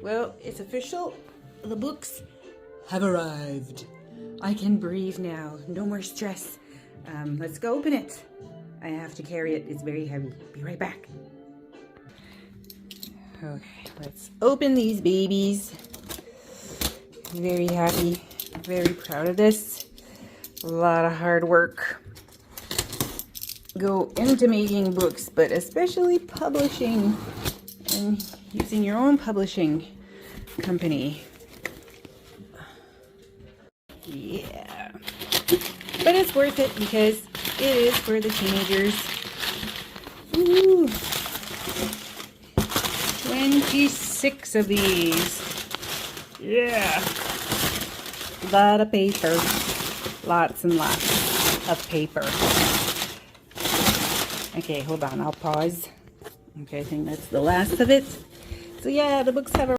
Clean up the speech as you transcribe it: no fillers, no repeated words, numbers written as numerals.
Well, it's official. The books have arrived. I can breathe now. No more stress. Let's go open it. I have to carry it. It's very heavy. Be right back. Okay, let's open these babies. Very happy. Very proud of this. A lot of hard work go into making books, but especially publishing and using your own publishing company. Yeah. But it's worth it because it is for the teenagers. Ooh. 26 of these. Yeah. A lot of paper. Lots and lots of paper. Okay, hold on. I'll pause. Okay, I think that's the last of it. So yeah, the books have a